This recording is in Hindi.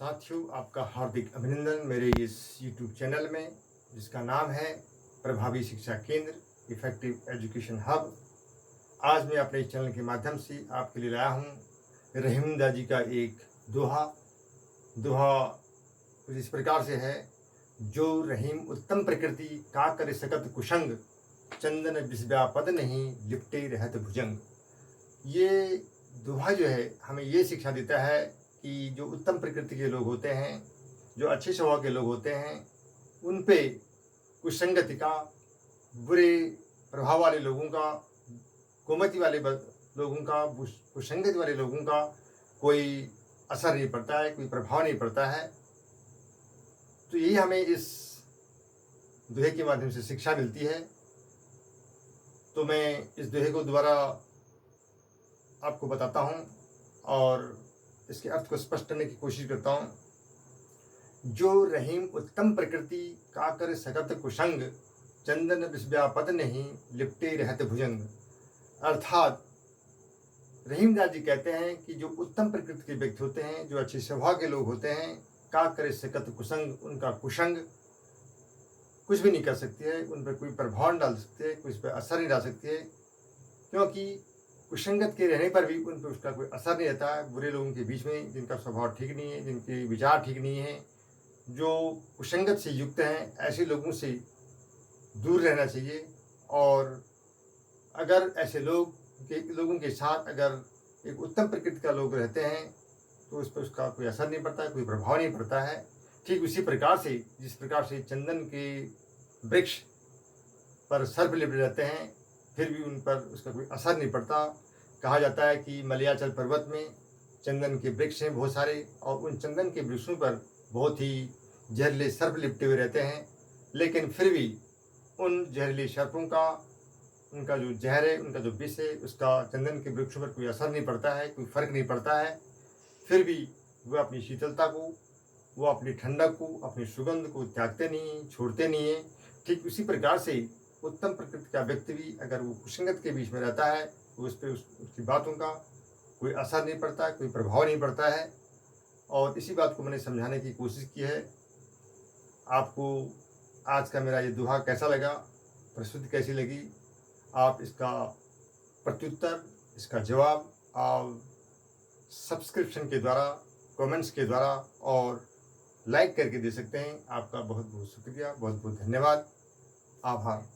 साथियों, आपका हार्दिक अभिनंदन मेरे इस YouTube चैनल में, जिसका नाम है प्रभावी शिक्षा केंद्र इफेक्टिव एजुकेशन हब। आज मैं अपने इस चैनल के माध्यम से आपके लिए लाया हूँ रहीमदा जी का एक दोहा। दोहा कुछ इस प्रकार से है: जो रहीम उत्तम प्रकृति का कर सकत कुशंग, चंदन विषव्यापद नहीं लिपटे रहत भुजंग। ये दोहा जो है हमें ये शिक्षा देता है कि जो उत्तम प्रकृति के लोग होते हैं, जो अच्छे स्वभाव के लोग होते हैं, उन पे कुसंगति का, बुरे प्रभाव वाले लोगों का, कुमति वाले लोगों का, कुसंगति वाले लोगों का कोई असर नहीं पड़ता है, कोई प्रभाव नहीं पड़ता है। तो यही हमें इस दोहे के माध्यम से शिक्षा मिलती है। तो मैं इस दोहे को दोबारा आपको बताता हूँ और इसके अर्थ को स्पष्ट करने की कोशिश करता हूँ। जो रहीम उत्तम प्रकृति का कर सकत कुशंग, चंदन विषव्यापद नहीं लिपटे रहत भुजंग। अर्थात रहीमदास जी कहते हैं कि जो उत्तम प्रकृति के व्यक्ति होते हैं, जो अच्छे स्वभाव के लोग होते हैं, का कर सकत कुसंग, उनका कुशंग कुछ भी नहीं कर सकती है, उन पर कोई प्रभाव नहीं डाल सकती है, कुछ पर असर नहीं डाल सकती है, क्योंकि कुसंगत के रहने पर भी उन पर उसका कोई असर नहीं रहता है। बुरे लोगों के बीच में, जिनका स्वभाव ठीक नहीं है, जिनके विचार ठीक नहीं है, जो कुसंगत से युक्त हैं, ऐसे लोगों से दूर रहना चाहिए। और अगर ऐसे लोगों के साथ अगर एक उत्तम प्रकृति का लोग रहते हैं तो उस पर उसका कोई असर नहीं पड़ता है, कोई प्रभाव नहीं पड़ता है। ठीक उसी प्रकार से जिस प्रकार से चंदन के वृक्ष पर सर्प लिपटे रहते हैं, फिर भी उन पर उसका कोई असर नहीं पड़ता। कहा जाता है कि मलयाचल पर्वत में चंदन के वृक्ष हैं बहुत सारे, और उन चंदन के वृक्षों पर बहुत ही जहरीले सर्प लिपटे हुए रहते हैं, लेकिन फिर भी उन जहरीले सर्पों का, उनका जो जहर है, उनका जो विष है, उसका चंदन के वृक्षों पर कोई असर नहीं पड़ता है, कोई फर्क नहीं पड़ता है। फिर भी वह अपनी शीतलता को, वो अपनी ठंडक को, अपनी सुगंध को त्यागते नहीं, छोड़ते नहीं है। ठीक उसी प्रकार से उत्तम प्रकृति का व्यक्ति भी अगर वो कुसंगत के बीच में रहता है तो उस पर उसकी बातों का कोई असर नहीं पड़ता है, कोई प्रभाव नहीं पड़ता है। और इसी बात को मैंने समझाने की कोशिश की है। आपको आज का मेरा ये दोहा कैसा लगा, प्रस्तुति कैसी लगी, आप इसका प्रत्युत्तर, इसका जवाब आप सब्सक्रिप्शन के द्वारा, कमेंट्स के द्वारा और लाइक करके दे सकते हैं। आपका बहुत बहुत शुक्रिया, बहुत बहुत धन्यवाद, आभार।